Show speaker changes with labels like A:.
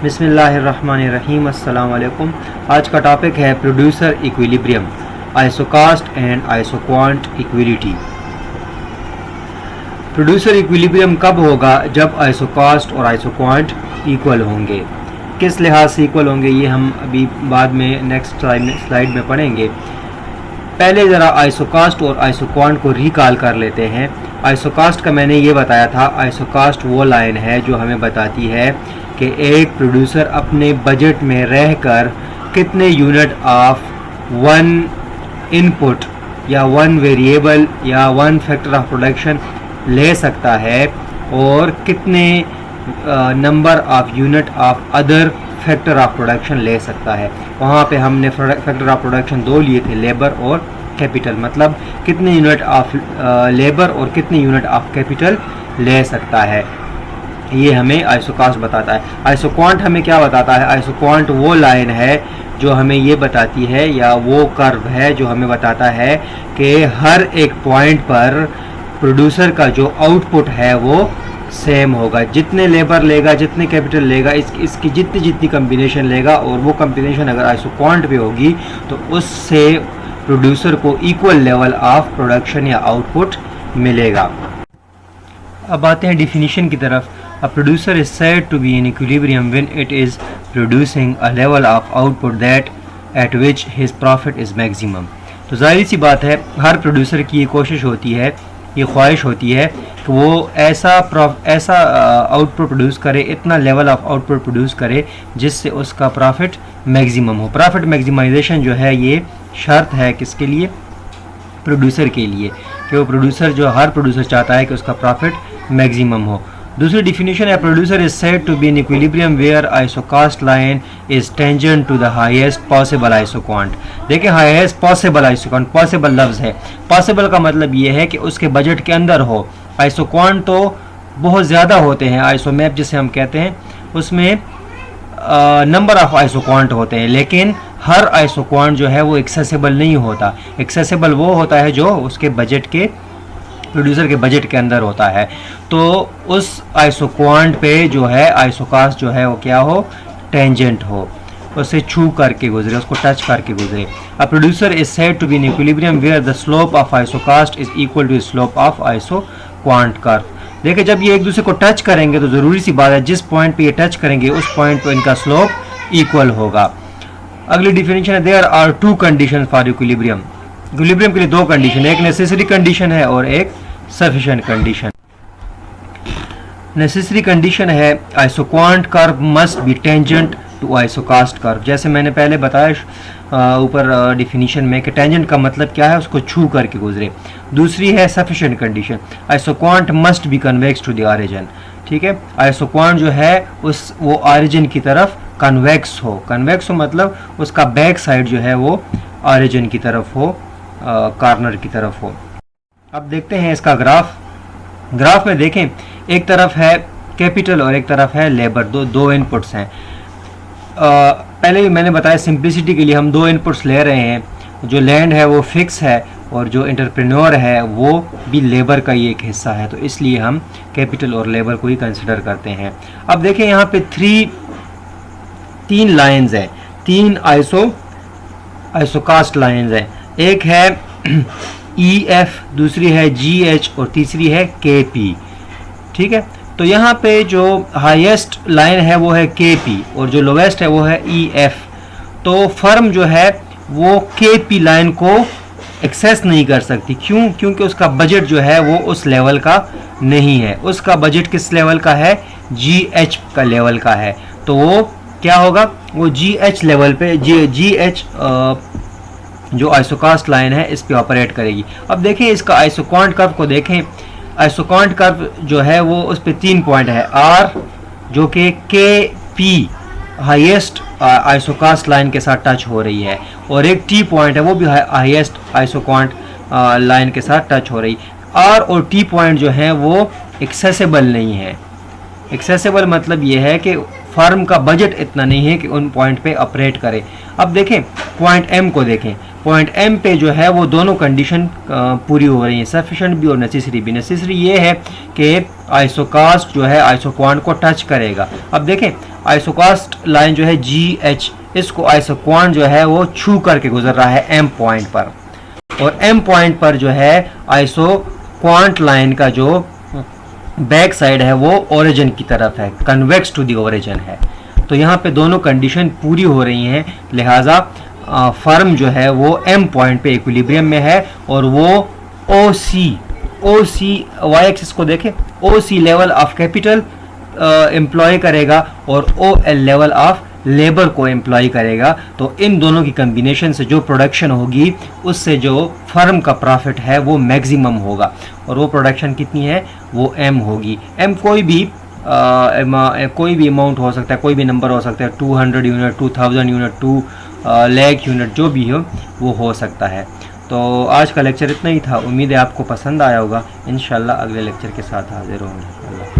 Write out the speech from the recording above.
A: बिस्मिल्लाहिर्रहमानिर्रहीम। अस्सलाम वालेकुम। आज का टॉपिक है producer equilibrium, isocost and isoquant equality. Producer equilibrium कब होगा? जब आइसोकास्ट और आइसोक्वांट इक्वल होंगे। किस लिहाज से इक्वल होंगे ये हम अभी बाद में नेक्स्ट स्लाइड में पढ़ेंगे। पहले ज़रा आइसोकास्ट और आइसोक्वांट को रिकॉल कर लेते हैं। आइसोकास्ट का मैंने ये बताया था, आइसोकास्ट वो लाइन है जो हमें बताती है कि एक प्रोड्यूसर अपने बजट में रहकर कितने यूनिट ऑफ वन इनपुट या वन वेरिएबल या वन फैक्टर ऑफ प्रोडक्शन ले सकता है और कितने number of unit of other factor of production ले सकता है। वहाँ पे हमने फैक्टर ऑफ प्रोडक्शन दो लिए थे, लेबर और कैपिटल। मतलब कितने यूनिट ऑफ लेबर और कितने यूनिट ऑफ कैपिटल ले सकता है, ये हमें आइसोकास्ट बताता है। आइसोक्वांट हमें क्या बताता है? आइसोक्वांट वो लाइन है जो हमें ये बताती है, या वो कर्व है जो हमें बताता है कि हर एक पॉइंट पर प्रोड्यूसर का जो आउटपुट है वो सेम होगा। जितने लेबर लेगा, जितने कैपिटल लेगा, इसकी जितनी जितनी कम्बिनेशन लेगा, और वो कम्बिनेशन अगर आइसोक्वांट पे होगी तो उससे प्रोड्यूसर को इक्वल लेवल ऑफ प्रोडक्शन या आउटपुट मिलेगा। अब आते हैं डिफिनीशन की तरफ। A producer is said to be in equilibrium when it is producing a level of output that at which his profit is maximum। तो जाहिर सी बात है, हर प्रोड्यूसर की ये कोशिश होती है, ये ख्वाहिश होती है कि वो ऐसा आउटपुट प्रोड्यूस करे, इतना लेवल ऑफ आउटपुट प्रोड्यूस करे जिससे उसका प्रॉफिट मैक्सिमम हो। प्रॉफिट मैक्सिमाइजेशन जो है ये शर्त है किसके लिए? प्रोड्यूसर के लिए, कि वो प्रोड्यूसर जो हर प्रोड्यूसर चाहता है कि उसका प्रॉफिट मैक्सिमम हो। दूसरी डिफिनीशन है, producer is said to be in equilibrium where isocost line is tangent to the highest possible isoquant. देखिए, हाईएस्ट पॉसिबल आइसोक्वांट, पॉसिबल लफ्ज़ है। पॉसिबल का मतलब ये है कि उसके बजट के अंदर हो। आइसोक्वांट तो बहुत ज़्यादा होते हैं, आइसोमैप जिसे हम कहते हैं, उसमें नंबर ऑफ आइसोक्वांट होते हैं, लेकिन हर आइसोक्वांट जो है वो एक्सेसिबल नहीं होता। एक्सेसिबल वो होता है जो उसके बजट के, प्रोड्यूसर के बजट के अंदर होता है। तो उस आइसोक्वांट पे जो है आइसोकास्ट जो है वो क्या हो? टेंजेंट हो, उसे छू करके गुजरे, उसको टच करके गुजरे। A producer is said to be in equilibrium where the slope of isocost is equal to slope of isoquant curve. देखिए, जब ये एक दूसरे को टच करेंगे तो ज़रूरी सी बात है जिस पॉइंट पे ये टच करेंगे उस पॉइंट पे इनका स्लोप इक्वल होगा। अगली डिफिनीशन है, there are two condition for equilibrium. Equilibrium के लिए दो कंडीशन है, एक नेसेसरी कंडीशन है और एक सफिशिएंट कंडीशन। नेसेसरी कंडीशन है, isoquant curve must be tangent to isocost curve. जैसे मैंने पहले बताया ऊपर डिफिनीशन में कि टेंजेंट का मतलब क्या है, उसको छू करके गुजरे। दूसरी है sufficient condition, isoquant must be convex to the origin. ठीक है, आइसोक्वांट जो है वो ऑरिजिन की तरफ कन्वेक्स हो। कन्वेक्स हो मतलब उसका बैक साइड जो है वो ऑरिजिन की तरफ हो, कॉर्नर की तरफ हो। अब देखते हैं इसका ग्राफ। ग्राफ में देखें, एक तरफ है कैपिटल और एक तरफ है लेबर, दो इनपुट्स हैं। पहले भी मैंने बताया सिंप्लिसिटी के लिए हम दो इनपुट्स ले रहे हैं। जो लैंड है वो फिक्स है और जो एंटरप्रेन्योर है वो भी लेबर का ही एक हिस्सा है, तो इसलिए हम कैपिटल और लेबर को ही कंसिडर करते हैं। अब देखें, यहाँ पे तीन लाइंस हैं, तीन आइसोकास्ट लाइंस हैं। एक है EF, दूसरी है GH और तीसरी है KP। ठीक है, तो यहाँ पे जो हाईएस्ट लाइन है वो है KP और जो लोवेस्ट है वो है EF। तो फर्म जो है वो KP लाइन को एक्सेस नहीं कर सकती। क्यों? क्योंकि उसका बजट जो है वो उस लेवल का नहीं है। उसका बजट किस लेवल का है? GH का लेवल का है। तो वो क्या होगा? वो GH लेवल पे GH जो आइसोकास्ट लाइन है इस पे ऑपरेट करेगी। अब देखें इसका आइसोक्वांट कर्व को देखें। आइसोक्वांट कर्व जो है वो उस पे 3 पॉइंट है, R जो कि KP हाईएस्ट आइसोकास्ट लाइन के साथ टच हो रही है, और एक T पॉइंट है वो भी हाईएस्ट आइसोक्वांट लाइन के साथ टच हो रही। R और T पॉइंट जो है वो एक्सेसिबल नहीं है। एक्सेसिबल मतलब ये है कि फर्म का बजट इतना नहीं है कि उन पॉइंट पे ऑपरेट करे। अब देखें पॉइंट M को देखें। पॉइंट एम पे जो है वो दोनों कंडीशन पूरी हो रही हैं, सफिशेंट भी और नेसेसरी भी। नेसेसरी ये है कि आइसोकास्ट जो है आइसोक्वांट को टच करेगा। अब देखें आइसोकास्ट लाइन जो है जी एच, इसको आइसोक्वांट जो है वो छू करके गुजर रहा है एम पॉइंट पर, और एम पॉइंट पर जो है आइसोक्वांट लाइन का जो बैक साइड है वो ओरिजिन की तरफ है, कन्वेक्स टू दी ओरिजिन है। तो यहाँ पे दोनों कंडीशन पूरी हो रही हैं, लिहाजा फर्म जो है वो एम पॉइंट पे इक्विलिब्रियम में है, और वो ओ सी वाई एक्सिस को देखें, o c level of capital employ करेगा और o l level of labour को एम्प्लॉय करेगा। तो इन दोनों की कम्बिनेशन से जो प्रोडक्शन होगी उससे जो फर्म का प्रॉफिट है वो मैक्सिमम होगा, और वो प्रोडक्शन कितनी है, वो एम होगी। एम कोई भी अमाउंट हो सकता है, कोई भी नंबर हो सकता है, 200 यूनिट, 2000 यूनिट, 2 लाख यूनिट, जो भी हो सकता है। तो आज का लेक्चर इतना ही था, उम्मीद है आपको पसंद आया होगा। इंशाल्लाह अगले लेक्चर के साथ हाजिर होंगे।